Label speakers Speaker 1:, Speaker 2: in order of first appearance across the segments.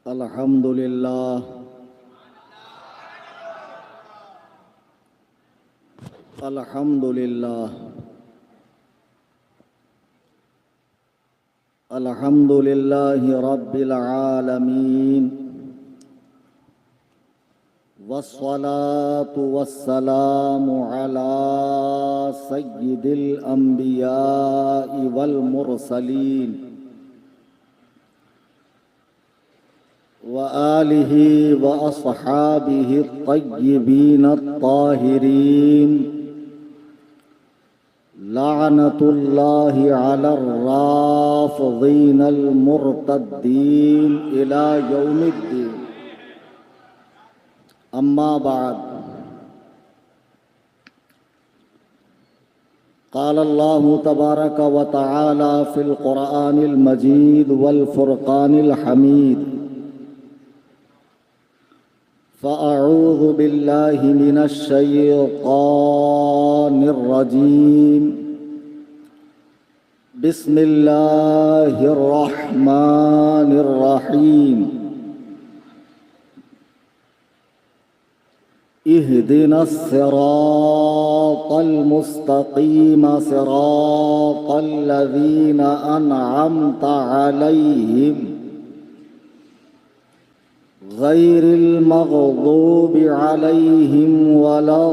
Speaker 1: الحمد لله الحمد لله الحمد لله رب العالمين والصلاة والسلام على سيد الأنبياء والمرسلين وآله وأصحابه الطيبين الطاهرين لعنة الله على الرافضين المرتدين إلى يوم الدين أما بعد قال الله تبارك وتعالى في القرآن المجيد والفرقان الحميد فأعوذ بالله من الشيطان الرجيم بسم الله الرحمن الرحيم اهدنا الصراط المستقيم صراط الذين أنعمت عليهم غير المغضوب عليهم ولا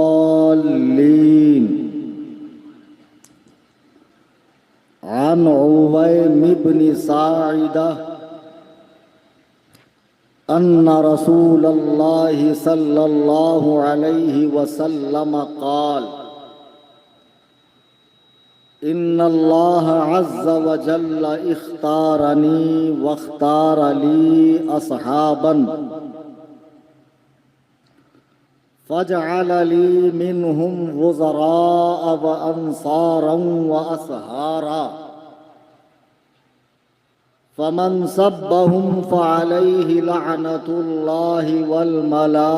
Speaker 1: الضالين عن عويم بن ساعدة أن رسول الله صلى الله عليه وسلم قال إن الله عز وجل اختارني واختار لي أصحابا فجعل لي منهم وزراء وأنصارا وأصهارا فمن سبهم فعليه لعنة الله والملائكة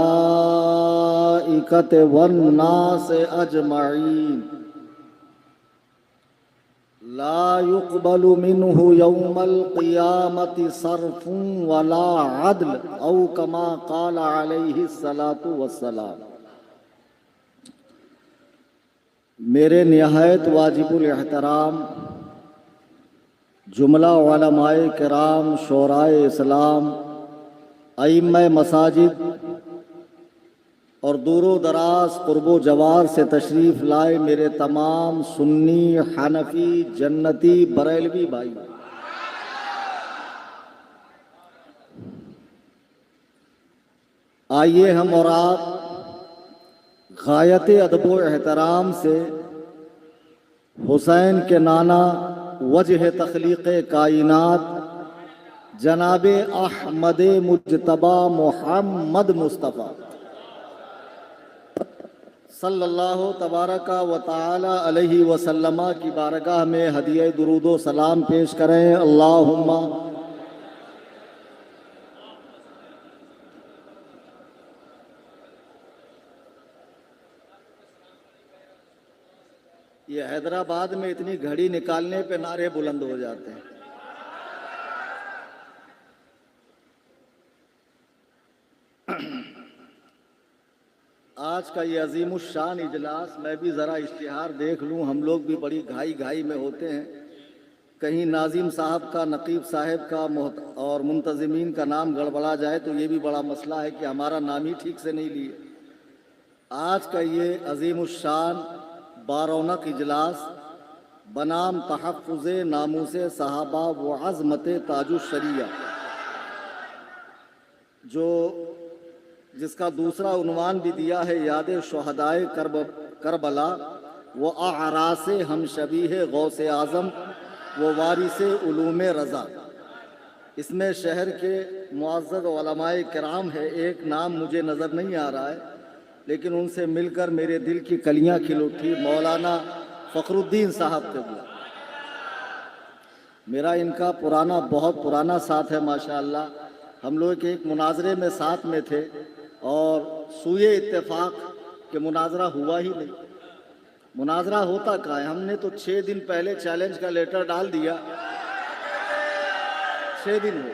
Speaker 1: والناس أجمعين لا يقبل منه يوم القيامة صرف ولا عدل أو كما قال عليه الصلاة والسلام۔ میرے نہایت واجب الاحترام جملہ علماء کرام، شورائے اسلام، ائمہ مساجد اور دور و دراز قرب و جوار سے تشریف لائے میرے تمام سنی، حنفی، جنتی، بریلوی بھائی، آئیے ہم اور آپ غایت ادب و احترام سے حسین کے نانا، وجہ تخلیق کائنات، جناب احمد مجتبی محمد مصطفیٰ صلی اللہ تبارک و تعالی علیہ وسلم کی بارگاہ میں ہدیہ درود و سلام پیش کریں۔ اللہم یہ حیدرآباد میں اتنی گھڑی نکالنے پہ نعرے بلند ہو جاتے ہیں۔ آج کا یہ عظیم الشان اجلاس، میں بھی ذرا اشتہار دیکھ لوں، ہم لوگ بھی بڑی گھائی میں ہوتے ہیں، کہیں ناظم صاحب کا، نقیب صاحب کا اور منتظمین کا نام گڑبڑا جائے تو یہ بھی بڑا مسئلہ ہے کہ ہمارا نام ہی ٹھیک سے نہیں لیے۔ آج کا یہ عظیم الشان بارونق اجلاس بنام تحفظ ناموس صحابہ و عظمت تاج الشریعہ، جس کا دوسرا عنوان بھی دیا ہے یاد شہدائے کربلا و اعراس ہم شبیہ غوث اعظم و وارث علوم رضا۔ اس میں شہر کے معزز علماء کرام ہے، ایک نام مجھے نظر نہیں آ رہا ہے لیکن ان سے مل کر میرے دل کی کلیاں کھل اٹھی، مولانا فخر الدین صاحب قبلہ۔ میرا ان کا بہت پرانا ساتھ ہے ماشاءاللہ، ہم لوگ ایک مناظرے میں ساتھ میں تھے اور سوئے اتفاق کہ مناظرہ ہوا ہی نہیں۔ مناظرہ ہوتا کہاں ہے؟ ہم نے تو 6 دن پہلے چیلنج کا لیٹر ڈال دیا، 6 دن ہو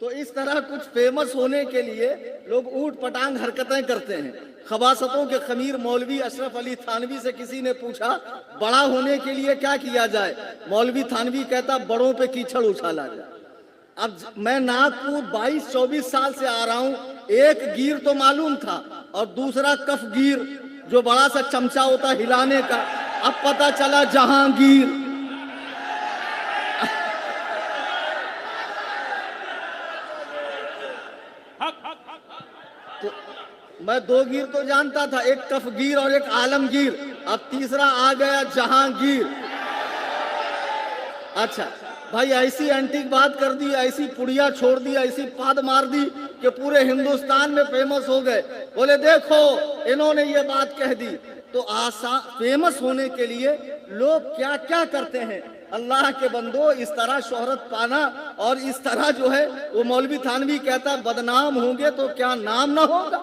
Speaker 1: تو اس طرح کچھ فیمس ہونے کے لیے لوگ اوٹ پٹانگ حرکتیں کرتے ہیں. خباثتوں کے خمیر مولوی اشرف علی تھانوی سے کسی نے پوچھا بڑا ہونے کے لیے کیا کیا جائے؟ مولوی تھانوی کہتا بڑوں پہ کیچڑ اچھالا جائے. اب میں ناگپور 22-24 سال سے آ رہا ہوں, ایک گیر تو معلوم تھا اور دوسرا کف گیر جو بڑا سا چمچا ہوتا ہلانے کا, اب پتا چلا جہانگیر. تو میں 2 گیر تو جانتا تھا, ایک کف گیر اور ایک عالمگیر, اب تیسرا آ گیا جہانگیر. اچھا بھائی ایسی اینٹک بات کر دی, ایسی پڑیا چھوڑ دی, ایسی پاد مار دی کہ پورے ہندوستان میں فیمس ہو گئے. بولے دیکھو انہوں نے یہ بات کہہ دی. تو فیمس ہونے کے لیے لوگ کیا کیا کرتے ہیں. اللہ کے بندو, اس طرح شہرت پانا اور اس طرح جو ہے, وہ مولوی تھانوی کہتا بدنام ہوں گے تو کیا نام نہ ہوگا.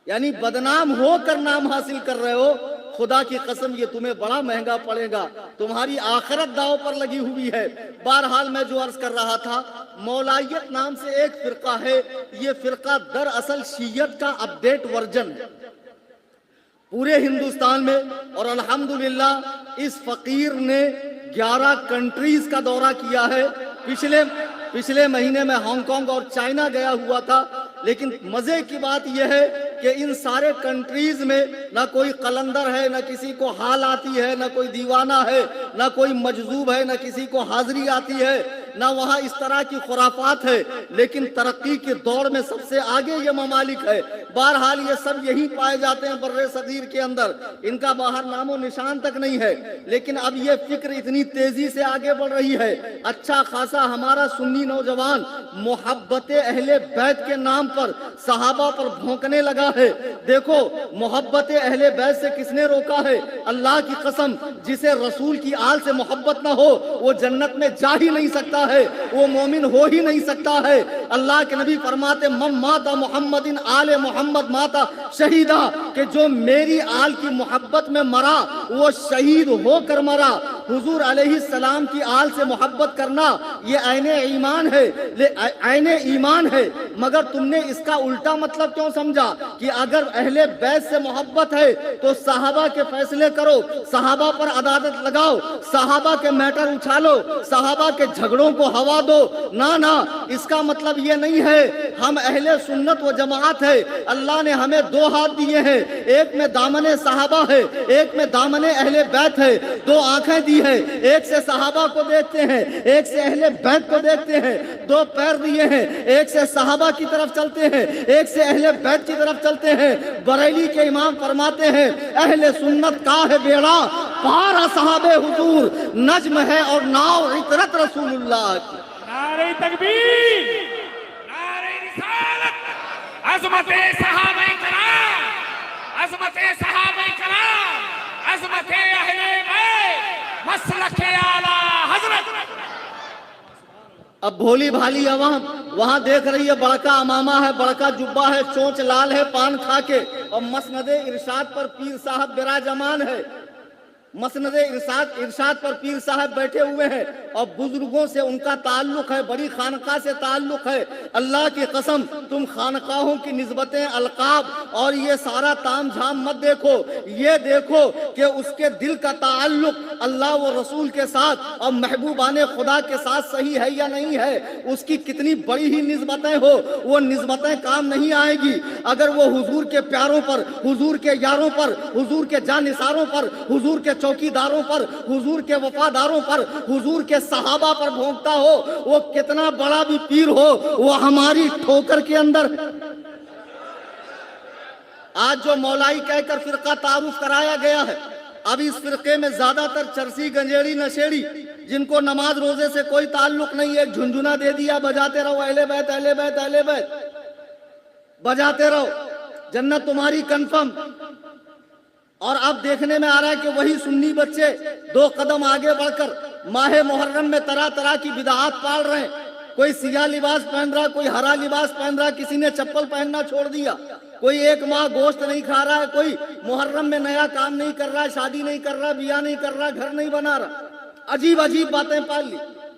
Speaker 1: یعنی بدنام ہو کر نام حاصل کر رہے ہو, خدا کی قسم یہ تمہیں بڑا مہنگا پڑے گا, تمہاری آخرت داؤ پر لگی ہوئی ہے. بہرحال میں جو عرض کر رہا تھا, مولائیت نام سے ایک فرقہ ہے. یہ فرقہ دراصل شیعت کا اپڈیٹ ورژن ہے پورے ہندوستان میں. اور الحمدللہ اس فقیر نے 11 کنٹریز کا دورہ کیا ہے. پچھلے مہینے میں ہانگ کانگ اور چائنا گیا ہوا تھا. لیکن مزے کی بات یہ ہے کہ ان سارے کنٹریز میں نہ کوئی قلندر ہے, نہ کسی کو حال آتی ہے, نہ کوئی دیوانہ ہے, نہ کوئی مجذوب ہے, نہ کسی کو حاضری آتی ہے, نہ وہاں اس طرح کی خرافات ہے. لیکن ترقی کی دوڑ میں سب سے آگے یہ ممالک ہے. بہرحال یہ سب یہی پائے جاتے ہیں برِ صغیر کے اندر, ان کا باہر نام و نشان تک نہیں ہے. لیکن اب یہ فکر اتنی تیزی سے آگے بڑھ رہی ہے. اچھا خاصا ہمارا سنی نوجوان محبت اہل بیت کے نام پر صحابہ پر بھونکنے لگا ہے. دیکھو محبت اہل بیت سے کس نے روکا ہے؟ اللہ کی قسم, جسے رسول کی آل سے محبت نہ ہو وہ جنت میں جا ہی نہیں سکتا ہے, وہ مومن ہو ہی نہیں سکتا ہے. اللہ کے نبی فرماتے من مات محمد آل محمد ماتا شہیدہ, کہ جو میری آل کی محبت میں مرا وہ شہید ہو کر مرا. حضور علیہ السلام کی آل سے محبت کرنا یہ عین ایمان ہے, عین ایمان ہے. مگر تم نے اس کا الٹا مطلب کیوں سمجھا کہ اگر اہل بیت سے محبت ہے تو صحابہ کے فیصلے کرو, صحابہ پر عدالت لگاؤ, صحابہ کے میٹر اچھالو, صحابہ کے جھگڑوں کو ہوا دو. نہ, اس کا مطلب یہ نہیں ہے. ہم اہل سنت و جماعت ہے. اللہ نے ہمیں 2 ہاتھ دیے ہیں, ایک میں دامن صحابہ ہے, ایک میں دامن اہل بیت ہے. 2 آنکھیں دی ہے, ایک سے صحابہ کو دیکھتے ہیں, ایک سے اہل بیت کو دیکھتے ہیں. 2 پیر دیے ہیں, ایک سے صحابہ کی طرف چلتے ہیں, ایک سے اہل بیت کی طرف چلتے ہیں. بریلی کے امام فرماتے ہیں اہل سنت کا ہے بیڑا پارا صحابہ حضور, نجم ہے اور ناؤ عطرت رسول اللہ کی.
Speaker 2: نعرہ تکبیر, نعرہ رسالت, عظمت صحابہ کرام, عظمت صحابہ کرام, عظمت اہل بیت, مسلک اعلیٰ حضرت.
Speaker 1: اب بھولی بھالی عوام وہاں دیکھ رہی ہے, بڑکا امامہ ہے, بڑکا جبہ ہے, چونچ لال ہے پان کھا کے, اور مسند ارشاد پر پیر صاحب براجمان ہے. مسند ارشاد پر پیر صاحب بیٹھے ہوئے ہیں اور بزرگوں سے ان کا تعلق ہے, بڑی خانقاہ سے تعلق ہے. اللہ کی قسم تم خانقاہوں کی نسبتیں, القاب اور یہ سارا تام جھام مت دیکھو, یہ دیکھو کہ اس کے دل کا تعلق اللہ و رسول کے ساتھ اور محبوبان خدا کے ساتھ صحیح ہے یا نہیں ہے. اس کی کتنی بڑی ہی نسبتیں ہو, وہ نسبتیں کام نہیں آئے گی اگر وہ حضور کے پیاروں پر, حضور کے یاروں پر, حضور کے جانثاروں پر, حضور کے چوکی داروں پر, حضور کے وفاداروں پر, حضور کے صحابہ پر بھونکتا ہو. وہ کتنا بڑا بھی پیر ہو, وہ ہماری ٹھوکر کے اندر. آج جو مولائی کہہ کر فرقہ تعارف کرایا گیا ہے, اب اس فرقے میں زیادہ تر چرسی گنجیڑی نشیڑی جن کو نماز روزے سے کوئی تعلق نہیں, ایک جھنجھنا دے دیا بجاتے رہو اہل بیت اہل بیت اہل بیت, بجاتے رہو, جنت تمہاری کنفرم. اور اب دیکھنے میں آ رہا ہے کہ وہی سنی بچے 2 قدم آگے بڑھ کر ماہ محرم میں طرح طرح کی بدعات پال رہے ہیں. کوئی سیاہ لباس پہن رہا, کوئی ہرا لباس پہن رہا, کسی نے چپل پہننا چھوڑ دیا, کوئی 1 ماہ گوشت نہیں کھا رہا ہے, کوئی محرم میں نیا کام نہیں کر رہا, شادی نہیں کر رہا, بیاہ نہیں کر رہا, گھر نہیں بنا رہا. عجیب عجیب باتیں پال لی.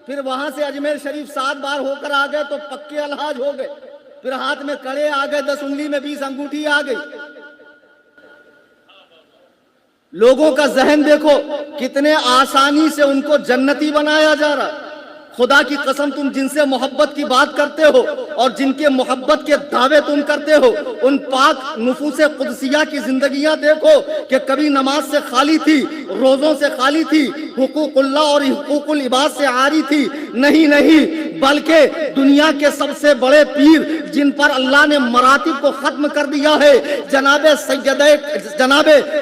Speaker 1: پھر وہاں سے اجمیر شریف 7 بار ہو کر آ گئے تو پکے الحاج ہو گئے، پھر ہاتھ میں کڑے آ گئے، 10 انگلی میں 20 انگوٹھی آ گئی۔ لوگوں کا ذہن دیکھو کتنے آسانی سے ان کو جنتی بنایا جا رہا۔ خدا کی قسم تم جن سے محبت کی بات کرتے ہو اور جن کے محبت کے دعوے تم کرتے ہو، ان پاک نفوس قدسیہ کی زندگیاں دیکھو کہ کبھی نماز سے خالی تھی، روزوں سے خالی تھی، حقوق اللہ اور حقوق العباد سے عاری تھی، نہیں، بلکہ دنیا کے سب سے بڑے پیر جن پر اللہ نے مراتب کو ختم کر دیا ہے، جناب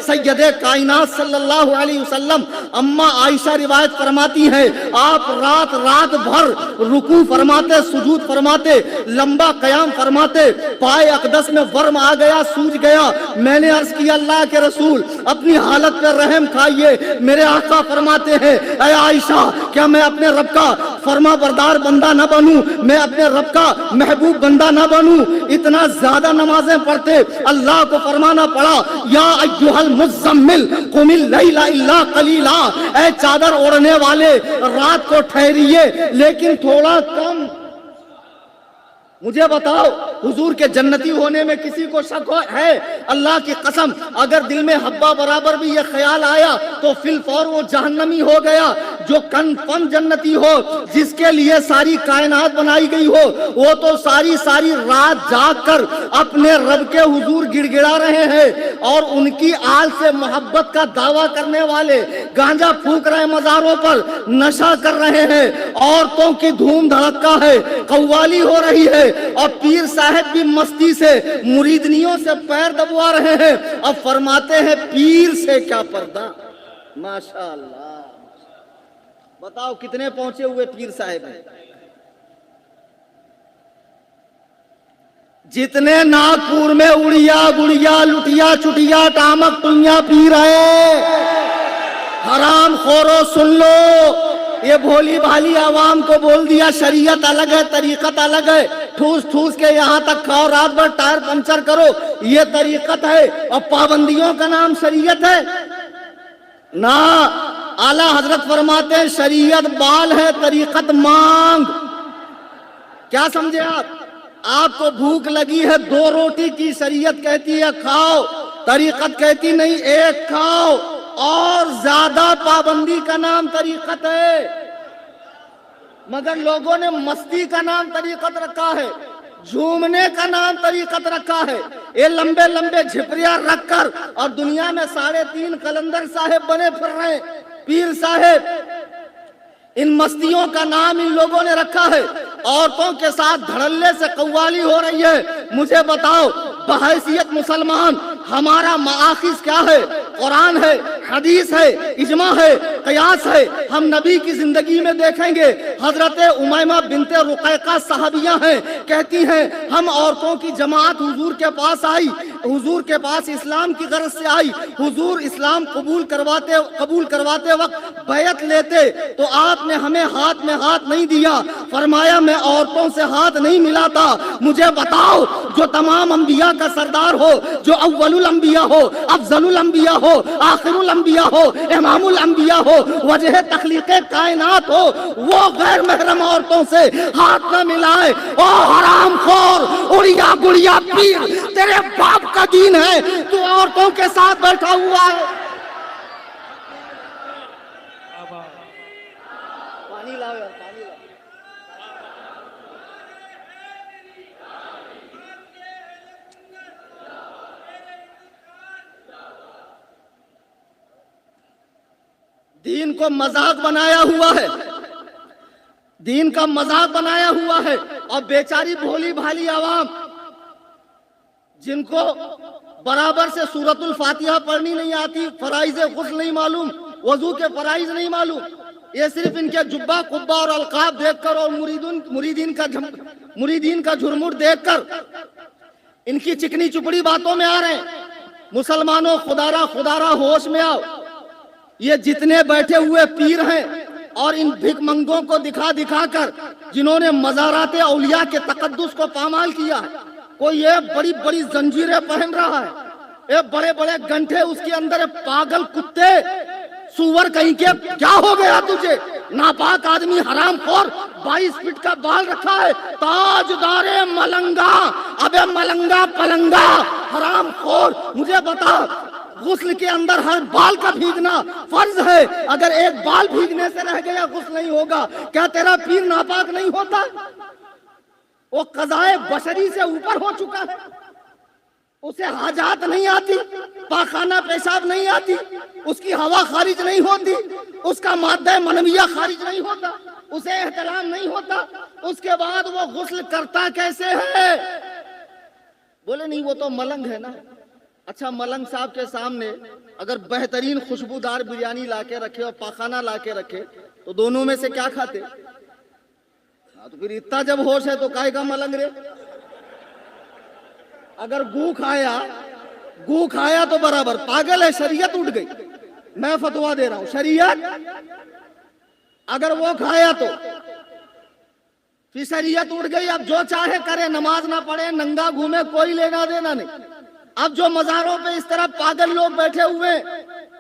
Speaker 1: سید کائنات صلی اللہ علیہ وسلم، اماں عائشہ روایت فرماتی ہیں آپ رات بھر رکوع فرماتے، سجود فرماتے، لمبا قیام فرماتے، پائے اقدس میں ورم آ گیا، سوج گیا۔ میں نے عرض کیا اللہ کے رسول اپنی حالت پر رحم کھائیے۔ میرے آقا فرماتے ہیں اے عائشہ کیا میں اپنے رب کا فرما بردار بندہ نہ بنوں، میں اپنے رب کا محبوب بندہ نہ بنوں؟ اتنا زیادہ نمازیں پڑھتے، اللہ کو فرمانا پڑا یا ایھا المزمل قم اللیل الا قلیلا، اے چادر اوڑھنے والے رات کو ٹھہریے لیکن تھوڑا کم۔ مجھے بتاؤ حضور کے جنتی ہونے میں کسی کو شک ہے؟ اللہ کی قسم اگر دل میں حبہ برابر بھی یہ خیال آیا تو فی الفور وہ جہنمی ہو گیا۔ جو کنفرم جنتی ہو، جس کے لیے ساری کائنات بنائی گئی ہو، وہ تو ساری رات جاگ کر اپنے رب کے حضور گڑ گڑا رہے ہیں، اور ان کی آل سے محبت کا دعویٰ کرنے والے گانجا پھونک رہے مزاروں پر، نشہ کر رہے ہیں، عورتوں کی دھوم دھڑکا ہے، قوالی ہو رہی ہے، اور پیر صاحب بھی مستی سے مریدنیوں سے پیر دبوا رہے ہیں۔ اب فرماتے ہیں پیر سے کیا پردہ۔ ماشاءاللہ، بتاؤ کتنے پہنچے ہوئے پیر صاحب ہیں؟ جتنے ناگپور میں اڑیا گڑیا لٹیا چٹیا ٹامک ٹوئیاں پی رہے، حرام خورو سن لو، یہ بھولی بھالی عوام کو بول دیا شریعت الگ ہے طریقت الگ ہے، ٹھوس کے یہاں تک کھاؤ، رات بھر ٹائر پنچر کرو، یہ طریقت ہے، اور پابندیوں کا نام شریعت ہے؟ نہ، اعلیٰ حضرت فرماتے ہیں شریعت بال ہے، طریقت مانگ۔ کیا سمجھے آپ کو بھوک لگی ہے 2 روٹی کی، شریعت کہتی ہے کھاؤ، طریقت کہتی نہیں ایک کھاؤ، اور زیادہ پابندی کا نام طریقت ہے۔ مگر لوگوں نے مستی کا نام طریقت رکھا ہے، جھومنے کا نام طریقت رکھا ہے، یہ لمبے لمبے جھپریاں رکھ کر، اور دنیا میں 3.5 قلندر صاحب بنے پھر رہے ہیں، پیر صاحب۔ ان مستیوں کا نام ان لوگوں نے رکھا ہے، عورتوں کے ساتھ دھڑلے سے قوالی ہو رہی ہے۔ مجھے بتاؤ بحیثیت مسلمان ہمارا مآخذ کیا ہے؟ قرآن ہے، حدیث ہے، اجماع ہے، قیاس ہے۔ ہم نبی کی زندگی میں دیکھیں گے حضرت امیمہ بنت رقیقہ صحابیہ ہیں، کہتی ہیں ہم عورتوں کی جماعت حضور کے پاس آئی، حضور کے پاس اسلام کی غرض سے آئی، حضور اسلام قبول کرواتے وقت بیعت لیتے تو آپ نے ہمیں ہاتھ میں ہاتھ نہیں دیا، فرمایا میں عورتوں سے ہاتھ نہیں ملاتا۔ مجھے بتاؤ جو تمام انبیاء کا سردار ہو، جو اول الانبیاء ہو، افضل الانبیاء ہو، آخر الانبیاء ہو، امام الانبیاء ہو، وجہ تخلیق کائنات ہو، وہ غیر محرم عورتوں سے ہاتھ نہ ملائے۔ او حرام خور، اڑیا گڑیا پیر، تیرے باپ کا دین ہے، تو عورتوں کے ساتھ بیٹھا ہوا ہے۔ پانی لاؤ یار، پانی لاؤ۔ دین کو مذاق بنایا ہوا ہے، دین کا مذاق بنایا ہوا ہے، اور بیچاری بھولی بھالی عوام جن کو برابر سے سورۃ الفاتحہ پڑھنی نہیں آتی، فرائض غسل نہیں معلوم، وضو کے فرائض نہیں معلوم، یہ صرف ان کے جبہ قبہ اور القاب دیکھ کر اور مریدین کا جھرمٹ دیکھ کر ان کی چکنی چپڑی باتوں میں آ رہے ہیں۔ مسلمانوں خدارا ہوش میں آؤ، یہ جتنے بیٹھے ہوئے پیر ہیں اور ان بھک منگوں کو دکھا کر جنہوں نے مزارات اولیاء کے تقدس کو پامال کیا ہے، کوئی یہ بڑی بڑی زنجیریں پہن رہا ہے، یہ بڑے بڑے گنٹھے اس کے اندر، پاگل کتے، سور کہیں کے، کیا ہو گیا تجھے؟ ناپاک آدمی حرام خور 22 فٹ کا بال رکھا ہے تاجدار ملنگا ابے ملنگا پلنگا حرام خور مجھے بتا غسل کے اندر ہر بال کا بھیگنا فرض ہے اگر ایک بال بھیگنے سے رہ گیا غسل نہیں ہوگا کیا تیرا پیر ناپاک نہیں ہوتا وہ قضائے بشری سے اوپر ہو چکا ہے اسے حاجات نہیں آتی پاخانہ پیشاب نہیں آتی اس کی ہوا خارج نہیں ہوتی اس کا مادہ منویہ خارج نہیں ہوتا اسے احترام نہیں ہوتا اس کے بعد وہ غسل کرتا کیسے ہے بولے نہیں وہ تو ملنگ ہے نا اچھا ملنگ صاحب کے سامنے اگر بہترین خوشبودار بریانی لا کے رکھے اور پاخانہ لا کے رکھے تو دونوں میں سے کیا کھاتے تو پھر اتنا جب ہوش ہے تو کائے کا ملنگ رے اگر گو کھایا تو برابر پاگل ہے شریعت اٹھ گئی میں فتوا دے رہا ہوں شریعت اگر وہ کھایا تو پھر شریعت اٹھ گئی اب جو چاہے کرے نماز نہ پڑھے ننگا گھومے کوئی لینا دینا نہیں اب جو مزاروں پہ اس طرح پاگل لوگ بیٹھے ہوئے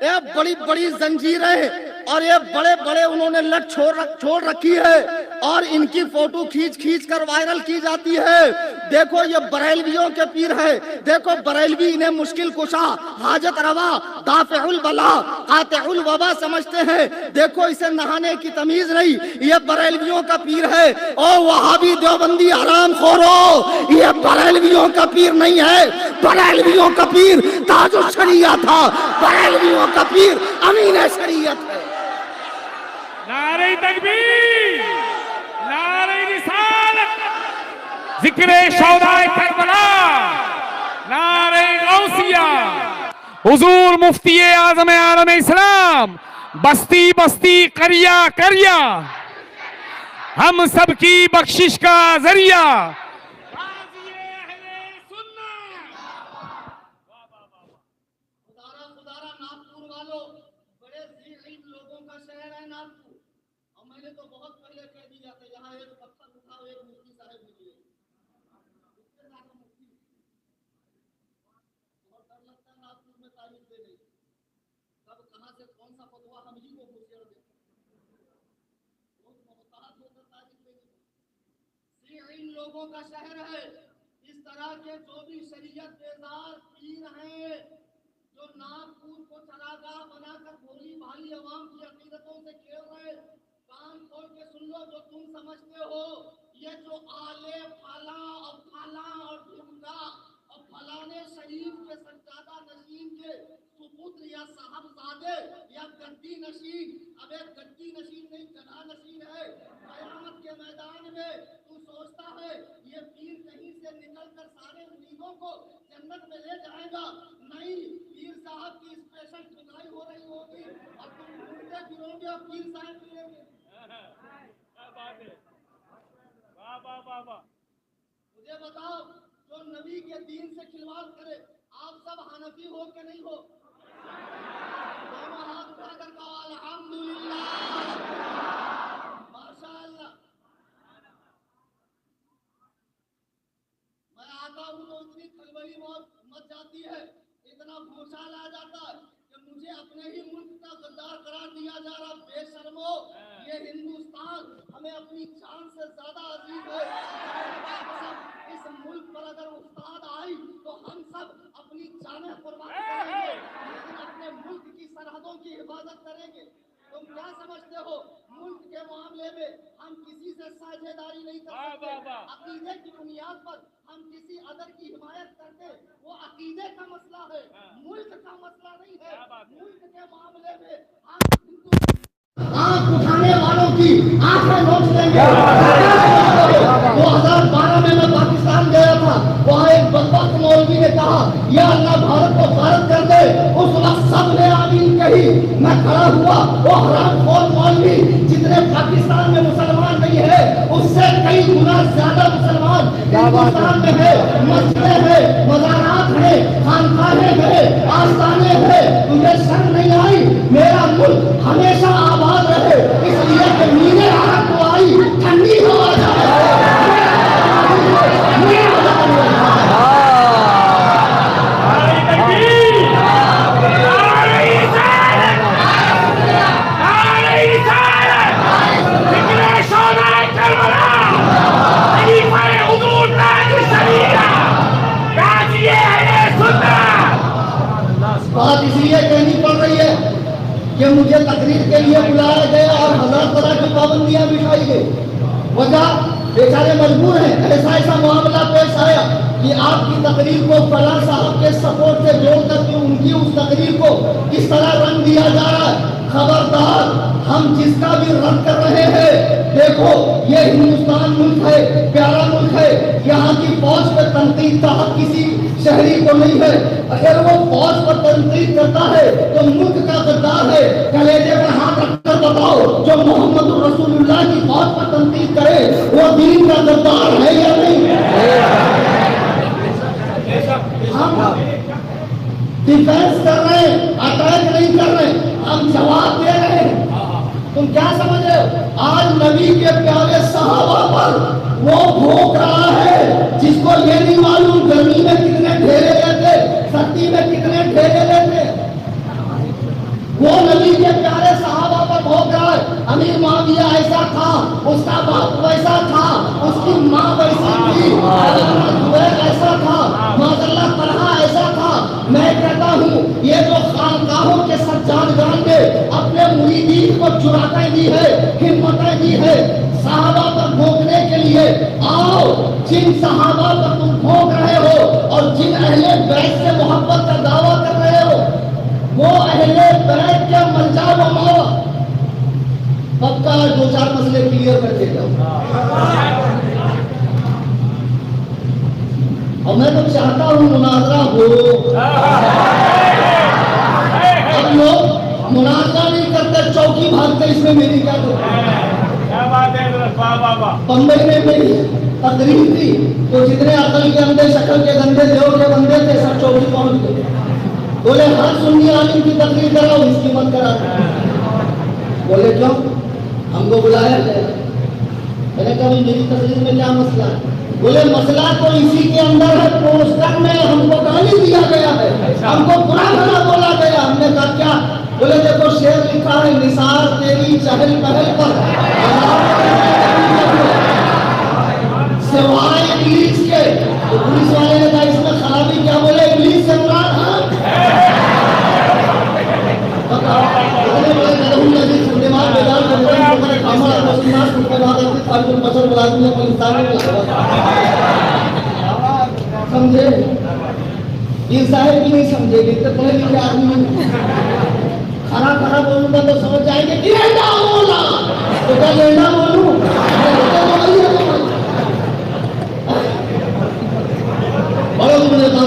Speaker 1: یہ بڑی بڑی زنجیریں اور یہ بڑے بڑے انہوں نے لٹ چھوڑ رکھی ہے اور ان کی فوٹو کھینچ کر وائرل کی جاتی ہے دیکھو یہ بریلویوں کے پیر ہے دیکھو بریلوی انہیں مشکل کشا حاجت روا دافع البلا قاطع الوبا سمجھتے ہیں دیکھو اسے نہانے کی تمیز نہیں یہ بریلویوں کا پیر ہے او وہابی دیوبندی حرام خورو یہ بریلویوں کا پیر نہیں ہے بریلویوں کا پیر تاج الشریعہ تھا بریلویوں کا پیر امین شریعت ہے
Speaker 2: نعرہ تکبیر نعرہ رسالت ذکر شہداء کربلا نعرہ غوثیہ حضور مفتی اعظم عالم اسلام بستی بستی قریہ قریہ ہم سب کی بخشش کا ذریعہ
Speaker 1: لوگوں کا شہر ہے اس طرح کے جو بھی شریعت بیزار پیر ہیں جو ناگپور کو چراگاہ بنا کر بھولی بھالی عوام کی عقیدتوں سے کھیل رہے کان کھول کے سن لو جو تم سمجھتے ہو یہ جو آلے پھالا اور ڈھمکا اور فلانے شریف کے سجادہ نشین کے سپوتر یا صاحبزادے یا گدی نشین اب ایک گدی نشین نہیں گدھا نشین ہے قیامت کے میدان میں تو سوچتا ہے یہ پیر کہیں سے نکل کر سارے مریدوں کو جنت میں لے جائے گا نہیں پیر صاحب کی اسپیشل کھدائی ہو رہی ہوگی اور تم ڈھونڈتے پھرو گے اور پیر صاحب ملیں گے مجھے بتاؤ جو نبی کے دین سے کھلواڑ کرے آپ سب حنفی ہو کہ نہیں ہو دونوں ہاتھ اٹھا کر کہو الحمدللہ ماشاء اللہ میں آتا ہوں تو اتنی کھلبلی مچ جاتی ہے اتنا بھوسال آ جاتا ہے کہ مجھے اپنے ہی ملک کا غدار قرار دیا جا رہا بے شرمو یہ ہندوستان ہمیں اپنی جان سے زیادہ عزیز ہے اس ملک پر اگر استاد آئی تو ہم سب اپنی جانیں قربان کریں گے لیکن اپنے ملک کی سرحدوں کی حفاظت کریں گے تم کیا سمجھتے ہو ملک کے معاملے میں ہم کسی سے ساجھیداری نہیں کر سکتے عقیدے کی بنیاد پر ہم کسی عدد کی حمایت کرتے وہ عقیدے کا مسئلہ ہے ملک کا مسئلہ نہیں ہے ملک کے معاملے میں ہم آنکھ اٹھانے والوں کی آنکھیں نوچ لیں گے 2012 میں پاکستان گیا تھا وہاں ایک بدبخت مولوی نے کہا یا اللہ بھارت کو غارت کر دے اس وقت سب نے آمین کہی میں کھڑا ہوا وہ حرام خور مولوی جتنے پاکستان میں مسلمان نہیں ہے اس سے کئی گنا زیادہ مسلمان ہندوستان میں ہے مسجدیں ہیں مزارات ہیں خانقاہیں ہیں آستانے ہیں تمہیں شرم نہیں آئی میرا ملک ہمیشہ آباد رہے اس لیے کہ میرے عرب کو آئی ٹھنڈی ہوا جائے لیے. وجہ بیچارے مجبور ہیں. ایسا معاملہ پیش آیا کہ آپ کی تقریر کو فلاں صاحب کے سپورٹ سے جوڑ کر کے ان کی اس تقریر کو کس طرح رنگ دیا جا رہا ہے. خبردار، ہم جس کا بھی رد کر رہے ہیں، دیکھو یہ ہندوستان ملک ہے، پیارا ملک ہے، یہاں کی فوج پہ تنقید کا حق کسی شہری کو نہیں ہے. اگر وہ فوج پر تنقید کرتا ہے تو ملک کا غدار ہے. کلیجے پر ہاتھ رکھ کر بتاؤ، جو محمد رسول اللہ کی فوج پر تنقید کرے وہ دین کا غدار ہے یا نہیں؟ ہم ڈیفینس کر رہے ہیں، اٹیک نہیں کر رہے، ہم جواب دے رہے ہیں. تم کیا سمجھ رہے ہو؟ آج نبی کے پیارے صحابہ پر وہ بھوک رہا ہے جس کو یہ نہیں معلوم گرمی میں کتنے ڈھیرے لیتے، سردی میں کتنے ڈھیرے لیتے. وہ نبی کے پیارے صحابہ پر بھوک رہا ہے. امیر معاویہ ایسا تھا، اس کا باپ ویسا تھا، اس کی ماں ویسی تھی، زبیر ایسا تھا، معذاللہ طلحہ ایسا تھا. میں کہتا ہوں یہ جو خانقاہوں کے سجادگان نے اپنے مریدین کو جرأتیں دی ہے، ہمتیں دی ہے صحابہ پر بھونکنے کے لیے، آؤ جن صحابہ پر تم بھونک رہے ہو اور جن اہل بیت سے محبت کا دعویٰ کر رہے ہو، وہ اہل بیت کے ملجا و ماوا. پکا 2-4 مسئلے کلیئر کر دے گا. اور میں تو چاہتا ہوں مناظرہ ہو. اب لوگ مناظرہ نہیں کرتے، چوکی بھاگتے، اس میں میری کیا بمبئی میں میری تقریر تھی تو جتنے عقل کے اندھے، شکل کے گندے، دیو کے بندے تھے، سب چوکی پہنچ گئے. بولے ہر سنی عالم کی تقریر کراؤ، اس کی مت کرا. بولے کیوں؟ ہم کو بلایا گیا. میں نے کہا میری تقریر میں کیا مسئلہ ہے؟ بولے مسئلہ تو اسی کے اندر ہے، پوسٹر میں ہم کو گالی دیا گیا ہے، ہم کو برا بھلا بولا گیا. ہم نے کہا کیا؟ بولے دیکھو شعر لکھا ہے، نثار تیری چہل پہل پر سوائے انگلش کے. تو پولیس والے نے کہا اس میں خرابی کیا؟ بولے انگلش سے مراد سمجھے؟ یہ صاحب بھی نہیں سمجھے گی تو پڑھے لکھے آدمی کھڑا کھڑا بولوں گا تو سمجھ جائیں گے گینڈا بولا تو کیا گینڈا بولوں؟ بڑا تم نے کہا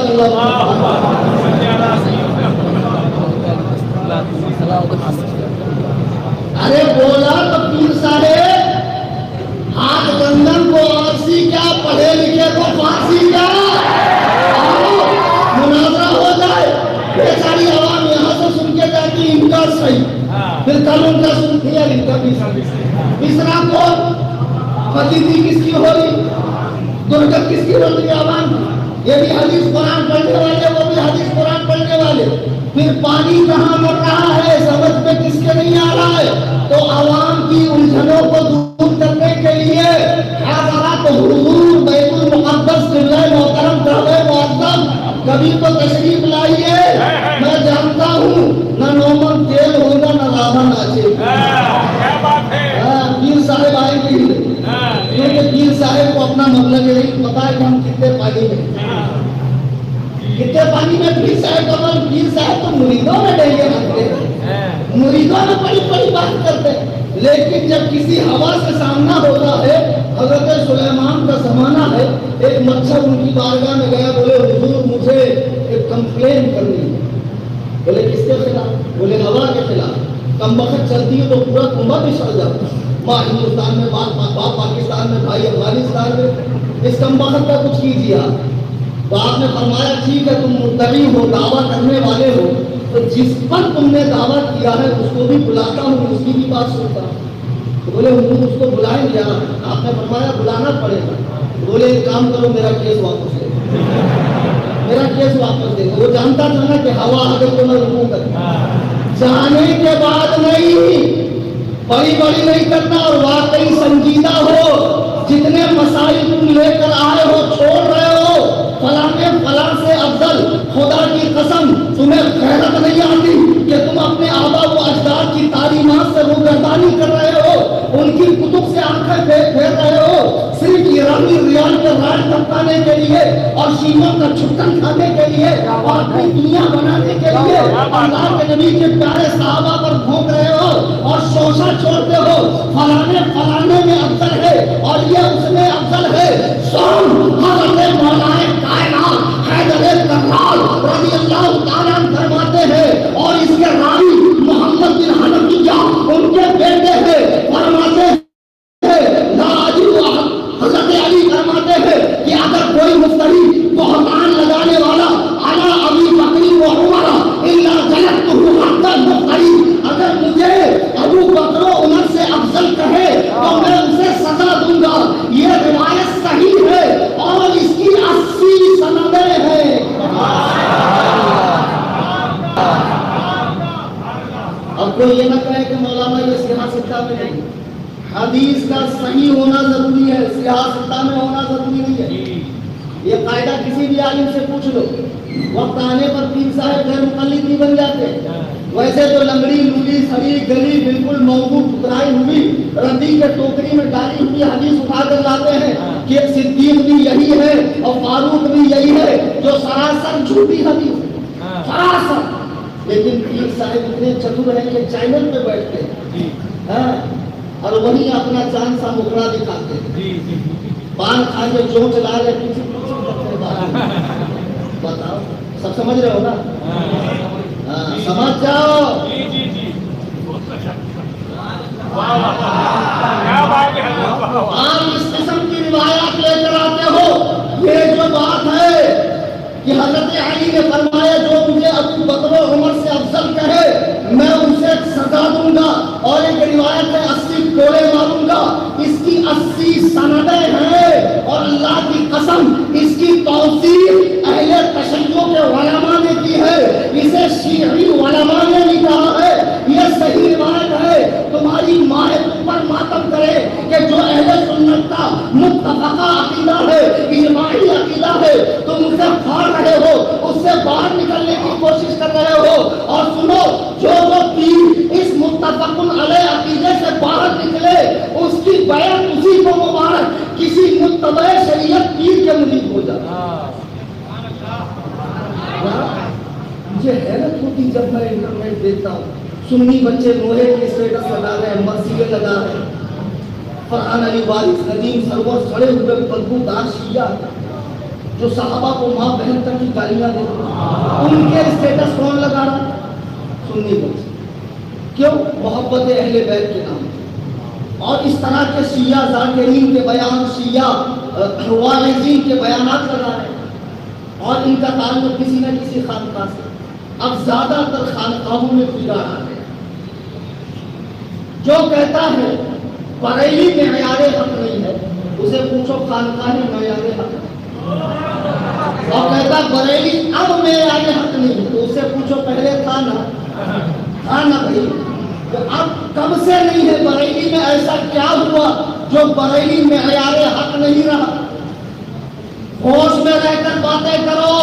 Speaker 1: ارے بولا تو پیر صاحب ہاتھ گندن کو آرسی کیا، پڑھے لکھے کو فارسی کیا. مناظرہ ہو جائے، بیچاری عوام یہاں سے سن کے جاتی ان کا صحیح، پھر کل ان کا سنتی ہے ان کا بھی صحیح. تیسرا کون؟ فتیتی کس کی ہو رہی، درگت کس کی ہو رہی عوام کی. یہ بھی حدیث قرآن پڑھنے والے، وہ بھی حدیث قرآن پڑھنے والے. پھر پانی کہاں مر رہا ہے، سمجھ میں کس کے نہیں آ رہا ہے. تو عوام کی الجھنوں کو دور کرنے کے لیے حضرات حضور بیت المقدس قبلہ محترم کعبہ معظم کبھی تو تشریف لائیے. میں جانتا ہوں نہ نومن تیل ہوگا نہ راما ناچے. پیر صاحب آئے گی کیونکہ پیر صاحب کو اپنا مطلب نہیں پتا ہے کہ ہم کتنے پانی میں، کتنے پانی میں. پیر صاحب کا پیر صاحب تو مریدوں میں ڈیلے رکھتے ہیں، مریدوں میں بڑی بڑی بات کرتے ہیں. لیکن جب کسی ہوا سے سامنا ہوتا ہے، حضرت سلیمان کا زمانہ ہے، ایک مچھر ان کی بارگاہ میں گیا، بولے حضور مجھے ایک کمپلین کرنی ہے. بولے کس کے خلاف؟ بولے ہوا کے خلاف. کم وقت چلتی ہے تو پورا کنبہ بھی سڑ جاتا ہے. ماں ہندوستان میں، باپ پاکستان میں، بھائی افغانستان میں. اس کم وقت کا کچھ کیجیے آپ. تو آپ نے فرمایا ٹھیک ہے تم مدعی ہو، دعویٰ کرنے والے ہو، تو جس پر تم نے دعویٰ کیا ہے اس کو بھی بلاتا ہوں، اس کی بھی بات سنتا ہوں. تو بولے حضور اس کو بلائیں گے. آپ نے فرمایا بلانا پڑے گا. بولے ایک کام کرو میرا کیس واپس لے، میرا کیس واپس دے. وہ جانتا تھا نا کہ ہوا آ گئی تو میں رکوں گا. جانے کے بعد نہیں، بڑی بڑی نہیں کرنا، اور واقعی سنجیدہ ہو. جتنے مسائل تم لے کر آئے ہو، چھوڑ رہے ہو، فلاں فلاں سے افضل، خدا کی قسم تمہیں غیرت نہیں آتی کہ تم اپنے آبا و اجداد کی تعلیمات سے روگردانی کر رہے ہو، ان کی کتب سے آنکھیں
Speaker 3: اسلامی ریال کے راج ٹپکانے کے لیے اور شیعوں کا چھٹن کھانے کے لیے اور اپنی دنیا بنانے کے لیے اللہ کے نبی کے پیارے صحابہ پر بھونک رہے ہو اور شوشہ چھوڑتے ہو فلانے میں افضل ہے اور یہ اس میں افضل ہے. سن حضرت مولانا کائنات حیدر کررال رضی اللہ تعالیٰ فرماتے ہیں اور اس کے راوی محمد بن حنفیہ ان کے بیٹے ہیں فرماتے ہیں حضرت علی فرماتے ہیں کہ اگر کوئی مفتری بہتان لگانے والا علی ابی بکر و عمر الا جلدته حد المفتری اگر مجھے ابو بکر و عمر سے افضل کہے تو میں اسے سزا دوں گا. یہ روایت صحیح ہے اور اس کی 80 سندیں ہیں. اب کوئی یہ نہ کہے کہ مولانا یہ سیاستہ میں نہیں. حدیث کا صحیح ہونا ضروری ہے, سیاستہ میں ہونا ضروری نہیں ہے. یہ قاعدہ کسی بھی عالم سے پوچھ لو, وقت آنے پر پیر صاحب غیر مقلد نہیں بن جاتے. ویسے تو لنگڑی لولی سڑی گلی بالکل موضوع ٹکرائی ہوئی ردی کے ٹوکری میں ڈالی ہوئی حدیث اٹھا کر لاتے ہیں کہ صدیق بھی یہی ہے اور فاروق بھی یہی ہے, جو سراسر جھوٹی حدیث ہے سراسر. لیکن پیر صاحب اتنے چتر ہیں کہ چینل پہ بیٹھتے ہیں اور وہیں اپنا چاند سا مکڑا دکھاتے ہیں. پان کھا کے چونچ لا رہے پیچھے بتاؤ, سب سمجھ رہے ہو نا؟ سمجھ جاؤ. آپ اس قسم کی روایات لے کر آتے ہو. یہ جو بات ہے کہ حضرت علی نے فرمایا جو مجھے ابو بکر و عمر سے افضل کہے میں اسے سزا دوں گا, اور ایک روایت ہے 80 کوڑے ماروں گا. اس کی 80 سندیں ہیں اور اللہ کی قسم اس کی توثیق اہل تشیع کے علماء نے کی ہے. اسے شیعی علماء نے بھی کہا ہے. یہ صحیح روایت ہے. تمہاری ماں پر ماتم کرے کہ جو اہل سنت کا متفقہ عقیدہ ہے, اجماعی عقیدہ ہے, تم اسے پھاڑ رہے ہو, اس سے باہر نکلنے کی کوشش کر رہے ہو. اور سنو, جو پیر اس متفق علیہ عقیدے سے باہر نکلے اس کی بیعت اسی کو مبارک, کسی متبع شریعت پیر کے مرید ہو جاتا. مجھے حیرت ہوتی جب میں انٹرنیٹ دیکھتا ہوں, سنی بچے نوحے کے اسٹیٹس لگا رہے ہیں, مرثیے لگا رہے ہیں, فرحان علی وارث ندیم سرور کھڑے ہوئے بدبودار شیعہ جو صحابہ کو ماں بہن تک کی گالیاں دیتے ہیں, ان کے اسٹیٹس کون لگا رہا ہے؟ سنی بچے. کیوں؟ محبت اہل بیت کے نام. اور اس طرح کے شیعہ ذاکرین کے بیان, شیعہ واعظین کے بیانات لگا رہے ہیں, اور ان کا تعلق کسی نہ کسی خانقاہ سے. اب زیادہ تر خانقاہوں میں بگاڑ آ گئے. جو کہتا ہے بریلی معیار حق نہیں ہے, اسے پوچھو خانقاہ معیار حق ہے. اور کہتا بریلی اب معیار حق نہیں ہے, تو اسے پوچھو پہلے تھا نا بھائی, اب کب سے نہیں ہے بریلی میں؟ ایسا کیا ہوا جو بریلی معیار حق نہیں رہا؟ ہوش میں رہ کر باتیں کرو.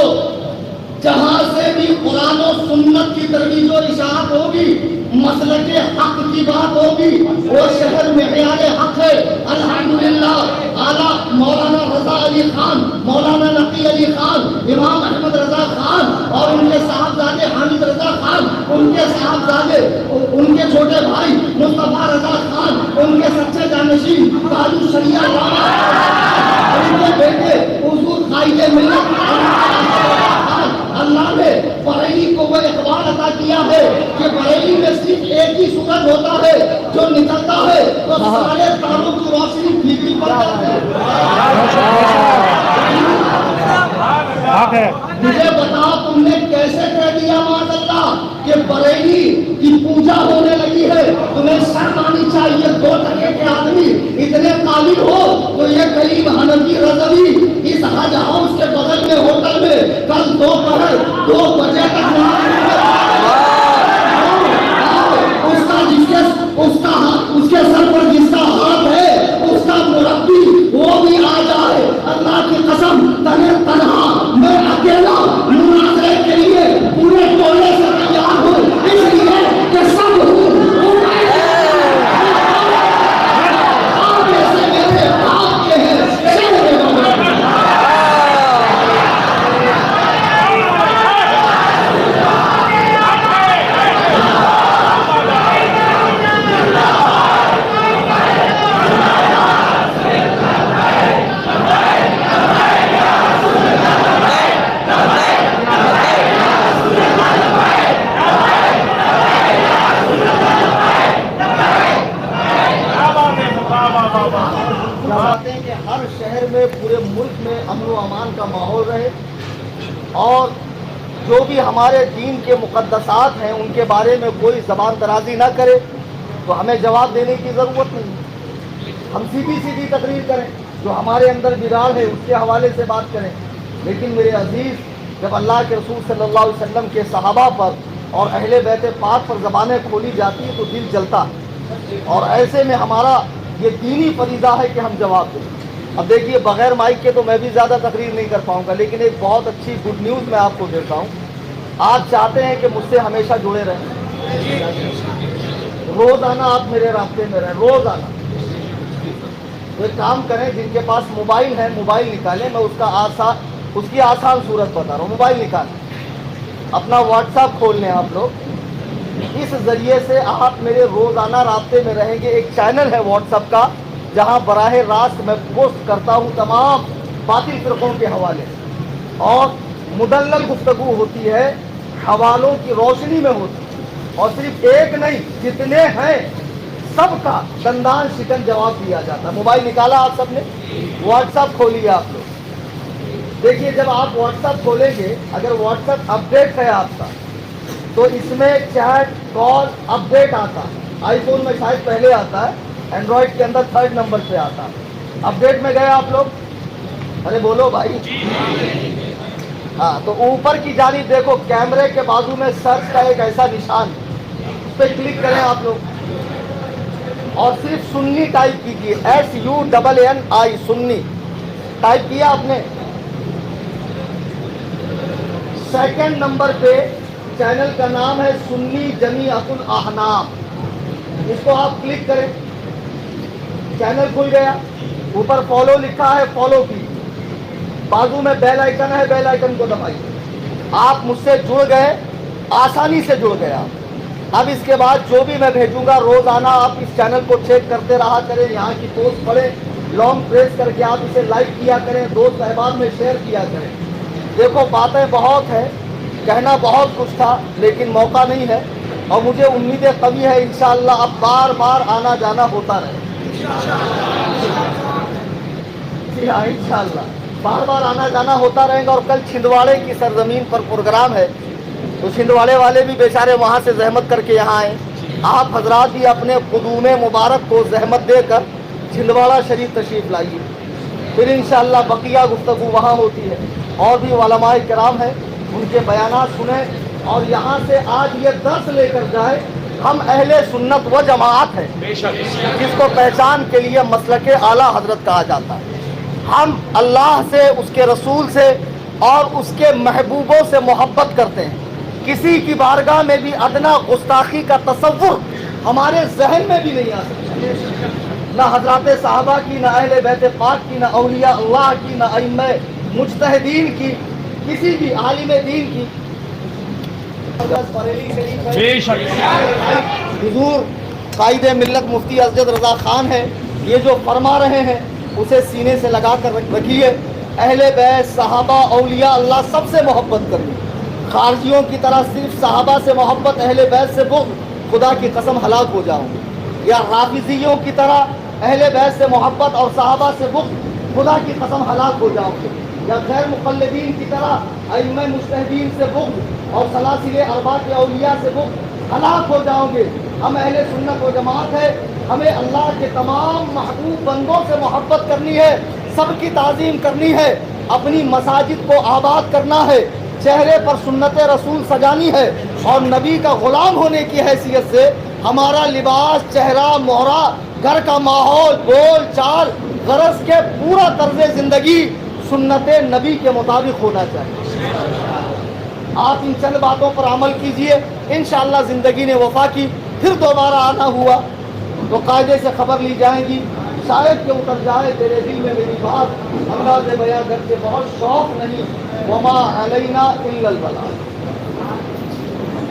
Speaker 3: جہاں سے بھی قرآن و سنت کی ترویج و اشاعت ہوگی, مسلک حق کی بات ہوگی, وہ شہر معیار حق ہے. الحمدللہ اعلیٰ مولانا رضا علی خان, مولانا نقی علی خان, امام احمد رضا خان اور ان کے صاحبزادے حامد رضا خان, ان کے صاحبزادے ان کے چھوٹے بھائی مصطفیٰ رضا خان, ان کے سچے جانشین قاضی شریعہ راما, ان کے بیٹے حضور قائد ملت. اللہ نے بریلی کو وہ اقبال عطا کیا ہے کہ بریلی میں صرف ایک ہی سورج ہوتا ہے جو نکلتا ہے تو سارے تاروں کی روشنی پھیکی پڑ جاتی ہے. مجھے بتاؤ تم نے کیسے کہہ دیا معاذ اللہ کہ بریلی کی پوجا ہونے لگی ہے؟ تمہیں شرم آنی چاہیے. 2% کے آدمی اتنے قابل ہو تو یہ قریب حنفی رضوی اس حج ہاؤس کے بغل میں ہوٹل میں کل دوپہر 2 بجے تک اس کے سر پر جس کا ہاتھ ہے اس کا مربی وہ بھی آ جائے. اللہ کی قسم تنہا میں اکیلا مناظرے کے لیے پورے ٹولے سے تیار ہوں, اس لیے کہ سب آپ ایسے میرے آپ کے ہیں.
Speaker 1: جو بھی ہمارے دین کے مقدسات ہیں ان کے بارے میں کوئی زبان درازی نہ کرے تو ہمیں جواب دینے کی ضرورت نہیں. ہم سیدھی سیدھی تقریر کریں, جو ہمارے اندر بگاڑ ہے اس کے حوالے سے بات کریں. لیکن میرے عزیز, جب اللہ کے رسول صلی اللہ علیہ وسلم کے صحابہ پر اور اہل بیت پاک پر زبانیں کھولی جاتی ہیں تو دل جلتا ہے, اور ایسے میں ہمارا یہ دینی فریضہ ہے کہ ہم جواب دیں. اب دیکھیے, بغیر مائک کے تو میں بھی زیادہ تقریر نہیں کر پاؤں گا, لیکن ایک بہت اچھی گڈ نیوز میں آپ کو دیتا ہوں. آپ چاہتے ہیں کہ مجھ سے ہمیشہ جڑے رہیں, روزانہ آپ میرے رابطے میں رہیں, روزانہ. تو ایک کام کریں, جن کے پاس موبائل ہے موبائل نکالیں, میں اس کی آسان صورت بتا رہا ہوں. موبائل نکالیں, اپنا واٹس ایپ کھول لیں آپ لوگ, اس ذریعے سے آپ میرے روزانہ رابطے میں رہیں گے. ایک چینل ہے واٹس ایپ کا جہاں براہ راست میں پوسٹ کرتا ہوں تمام باطل فرقوں کے حوالے, اور مدلل گفتگو ہوتی ہے, حوالوں کی روشنی میں ہوتی ہے, اور صرف ایک نہیں جتنے ہیں سب کا دندان شکن جواب دیا جاتا ہے. موبائل نکالا آپ سب نے, واٹس ایپ کھولیے آپ لوگ. دیکھیے, جب آپ واٹس ایپ کھولیں گے, اگر واٹس ایپ اپڈیٹ ہے آپ کا تو اس میں چیٹ کال اپڈیٹ آتا ہے. آئی فون میں شاید پہلے آتا ہے, اینڈرائڈ کے اندر 3rd نمبر پہ آتا ہے. اپڈیٹ میں گئے آپ لوگ؟ ارے بولو بھائی. ہاں, تو اوپر کی جانب دیکھو, کیمرے کے بازو میں سرچ کا ایک ایسا نشان, اس پہ کلک کریں آپ لوگ, اور صرف سنی ٹائپ کیجیے, SUNNI, سنی ٹائپ کیا آپ نے. 2nd نمبر پہ چینل کا نام ہے سنی جمیعۃ الاحناف, اس کو آپ کلک کریں, چینل کھل گیا. اوپر فالو لکھا ہے, فالو کی, بازو میں بیل آئیکن ہے, بیل آئیکن کو دبائیے. آپ مجھ سے جڑ گئے, آسانی سے جڑ گئے آپ. اب اس کے بعد جو بھی میں بھیجوں گا روزانہ آپ اس چینل کو چیک کرتے رہا کریں, یہاں کی پوسٹ پڑھیں, لانگ پریس کر کے آپ اسے لائک کیا کریں, دوست احباب میں شیئر کیا کریں. دیکھو, باتیں بہت ہیں, کہنا بہت کچھ تھا, لیکن موقع نہیں ہے, اور مجھے امیدیں قوی ہے انشاءاللہ اب بار بار آنا جانا ہوتا رہے. جی ہاں, انشاءاللہ بار بار آنا جانا ہوتا رہے گا. اور کل چھندواڑے کی سرزمین پر پروگرام ہے, تو چھندواڑے والے بھی بیچارے وہاں سے زحمت کر کے یہاں آئے. آپ حضرات بھی اپنے قدوم مبارک کو زحمت دے کر چھندواڑہ شریف تشریف لائیے. پھر انشاءاللہ بقیہ گفتگو وہاں ہوتی ہے, اور بھی علماء کرام ہیں, ان کے بیانات سنیں, اور یہاں سے آج یہ درس لے کر جائے, ہم اہل سنت و جماعت ہیں, جس کو پہچان کے لیے مسلک اعلیٰ حضرت کہا جاتا ہے. ہم اللہ سے, اس کے رسول سے اور اس کے محبوبوں سے محبت کرتے ہیں. کسی کی بارگاہ میں بھی ادنا گستاخی کا تصور ہمارے ذہن میں بھی نہیں آ سکتا, نہ حضرات صحابہ کی, نہ اہل بیت پاک کی, نہ اولیاء اللہ کی, نہ ائمہ مجتہدین کی, کسی بھی عالم دین کی. حضور قائد ملت مفتی اسجد رضا خان ہے, یہ جو فرما رہے ہیں اسے سینے سے لگا کر رکھیے. اہل بیت, صحابہ, اولیاء اللہ سب سے محبت کرنی. خارجیوں کی طرح صرف صحابہ سے محبت, اہل بیت سے بغض, خدا کی قسم ہلاک ہو جاؤں گے. یا رافضیوں کی طرح اہل بیت سے محبت اور صحابہ سے بغض, خدا کی قسم ہلاک ہو جاؤں گے. یا غیر مقلدین کی طرح ائمہ مجتہدین سے بغض اور سلاسل اربعہ کے اولیاء سے بغض, ہلاک ہو جاؤں گے. ہم اہل سنت و جماعت ہے, ہمیں اللہ کے تمام محبوب بندوں سے محبت کرنی ہے, سب کی تعظیم کرنی ہے, اپنی مساجد کو آباد کرنا ہے, چہرے پر سنت رسول سجانی ہے, اور نبی کا غلام ہونے کی حیثیت سے ہمارا لباس, چہرہ, مہرہ, گھر کا ماحول, بول چال, غرض کے پورا طرز زندگی سنت نبی کے مطابق ہونا چاہیے. آپ ان چند باتوں پر عمل کیجئے, انشاءاللہ زندگی نے وفا کی. پھر دوبارہ آنا ہوا تو قاعدے سے خبر لی جائے گی, شاید کہ اتر جائے تیرے دل میں میری بات, انداز بیاں کر کے بہت شوق نہیں, وما علینا الا البلاغ.